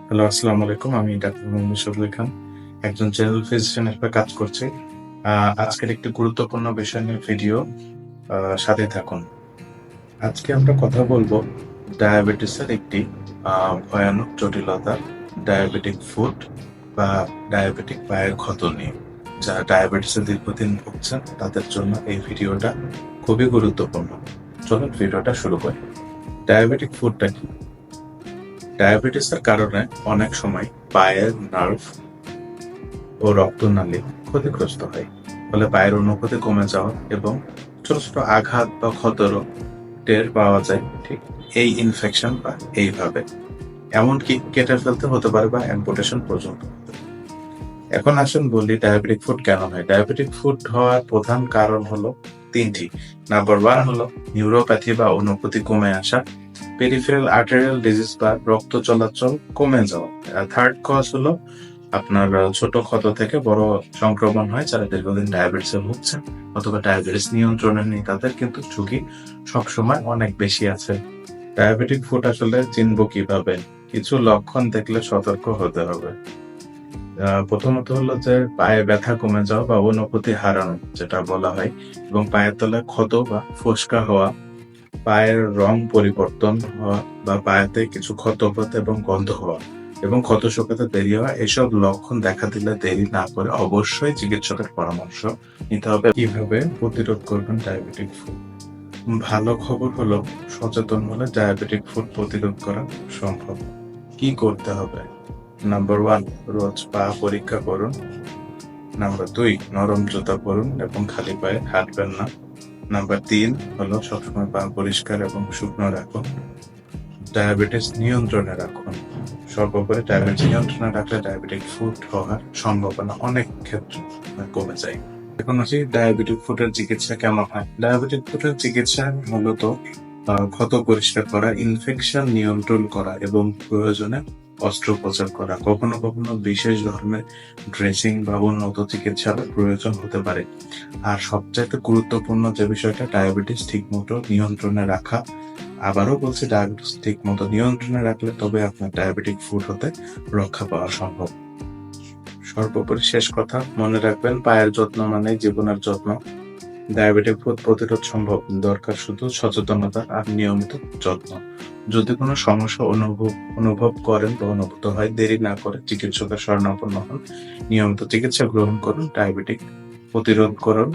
Hello, আসসালামু আলাইকুম। আমি ডাক্তার মোহাম্মদ শফিউল খান, একজন জেনারেল ফিজিশিয়ান হিসেবে কাজ করছি। আজকের একটি গুরুত্বপূর্ণ বিষয় নিয়ে ভিডিও, সাথে থাকুন। আজকে আমরা কথা বলবো ডায়াবেটিসের একটি ভয়ানক জটিলতা, ডায়াবেটিক ফুট বা ডায়াবেটিক পায়ের ক্ষত নিয়ে। যারা ডায়াবেটিসে দীর্ঘদিন ভুগছেন তাদের জন্য এই ভিডিওটা খুবই গুরুত্বপূর্ণ। চলুন ভিডিওটা শুরু করি। ডায়াবেটিক ফুটটা কি? ডায়াবেটিসের কারণে অনেক সময় পায়ের নার্ভ ও রক্তনালী ক্ষতিগ্রস্ত হয়, ফলে পায়ের অনুভূতি কমে যাওয়া এবং ছোট ছোট আঘাত বা ক্ষতরও টের পাওয়া যায়। ঠিক এই ইনফেকশন বা এইভাবে এমনকি কেটে ফেলতে হতে পারে বা অ্যাম্পুটেশন পর্যন্ত হতে পারে। এখন আসুন বলি ডায়াবেটিক ফুট কেন হয়। ডায়াবেটিক ফুট হওয়ার প্রধান কারণ হলো তিনটি। নাম্বার 1 হলো নিউরোপ্যাথি বা অনুভূতি কমে আসা, পেরিফেরাল আর্টেরিয়াল ডিজিজ বা রক্ত চলাচল কমে যাওয়া। থার্ড কজ হলো আপনার ছোট ক্ষত থেকে বড় সংক্রমণ হয়। যারা দীর্ঘদিন ডায়াবেটিসে ভুগছেন অথবা ডায়াবেটিস নিয়ন্ত্রণে নেই তাদের কিন্তু ঝুঁকি সবসময় অনেক বেশি আছে। ডায়াবেটিক ফুট আসলে চিনব কিভাবে? কিছু লক্ষণ দেখলে সতর্ক হতে হবে। প্রথমত হলো যে পায়ে ব্যথা কমে যাওয়া বা অনুভূতি হারানো যেটা বলা হয়, এবং পায়ের তলায় ক্ষত বা ফোস্কা হওয়া, পায়ের রং পরিবর্তন হওয়া বা পায়েতে কিছু ক্ষত এবং গন্ধ হওয়া এবং ক্ষত শুকাতে দেরি হওয়া, এসব লক্ষণ দেখা দিলে দেরি না করে অবশ্যই চিকিৎসকের পরামর্শ নিতে হবে। কিভাবে প্রতিরোধ করবেন ডায়াবেটিক ফুট? ভালো খবর হলো সচেতন হলে ডায়াবেটিক ফুট প্রতিরোধ করা সম্ভব। কি করতে হবে? নাম্বার 1, রোজ পা পরীক্ষা করুন। নাম্বার 2, নরম জুতা পরুন এবং খালি পায়ে হাঁটবেন না। নাম্বার 3 হলো সবসময় পা পরিষ্কার এবং শুকনো রাখুন। ডায়াবেটিস নিয়ন্ত্রণে রাখুন। সর্বোপরি ডায়াবেটিস নিয়ন্ত্রণে রাখলে ডায়াবেটিক ফুট হওয়ার সম্ভাবনা অনেক ক্ষেত্রে কমে যায়। এখন আসি ডায়াবেটিক ফুটের চিকিৎসা কেমন হয়। ডায়াবেটিক ফুটের চিকিৎসা মূলত ক্ষত পরিষ্কার করা, ইনফেকশন নিয়ন্ত্রণ করা এবং প্রয়োজনে অস্ত্রোপচার করা। কখনো কখনো বিশেষ ধরনের ড্রেসিং বা উন্নত চিকিৎসার প্রয়োজন হতে পারে। আর সবচাইতে গুরুত্বপূর্ণ যে বিষয়টা, ডায়াবেটিস ঠিকমতো নিয়ন্ত্রণে রাখা। আবারও বলছি, ডায়াবেটিস ঠিকমতো নিয়ন্ত্রণে রাখলে তবে আপনার ডায়াবেটিক ফুট হতে রক্ষা পাওয়া সম্ভব। সর্বোপরি শেষ কথা মনে রাখবেন, পায়ের যত্ন মানে জীবনের যত্ন। ডায়াবেটিক ফুট প্রতিরোধ সম্ভব, দরকার শুধু সচেতনতা আর নিয়মিত যত্ন। যদি কোনো সমস্যা অনুভব করেন বা অনুভূত হয়, দেরি না করে চিকিৎসকের শরণাপন্ন হন, নিয়মিত চিকিৎসা গ্রহণ করুন, ডায়াবেটিক প্রতিরোধ করুন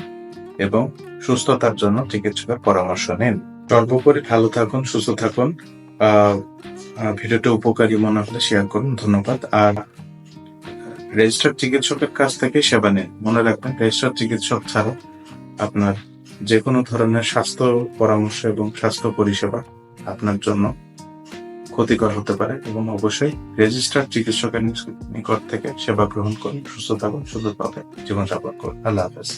এবং সুস্থতার জন্য চিকিৎসকের পরামর্শ নিন। সর্বোপরি ভালো থাকুন, সুস্থ থাকুন। ভিডিওটা উপকারী মনে হলে শেয়ার করুন। ধন্যবাদ। আর রেজিস্টার্ড চিকিৎসকের কাছ থেকে সেবা নিন। মনে রাখবেন, রেজিস্টার্ড চিকিৎসক ছাড়া আপনার যে কোনো ধরনের স্বাস্থ্য পরামর্শ এবং স্বাস্থ্য পরিষেবা আপনার জন্য ক্ষতিকর হতে পারে, এবং অবশ্যই রেজিস্টার্ড চিকিৎসকের নিকট থেকে সেবা গ্রহণ করুন। সুস্থ থাকুন, সুন্দরভাবে জীবনযাপন করুন। আল্লাহ হাফেজ।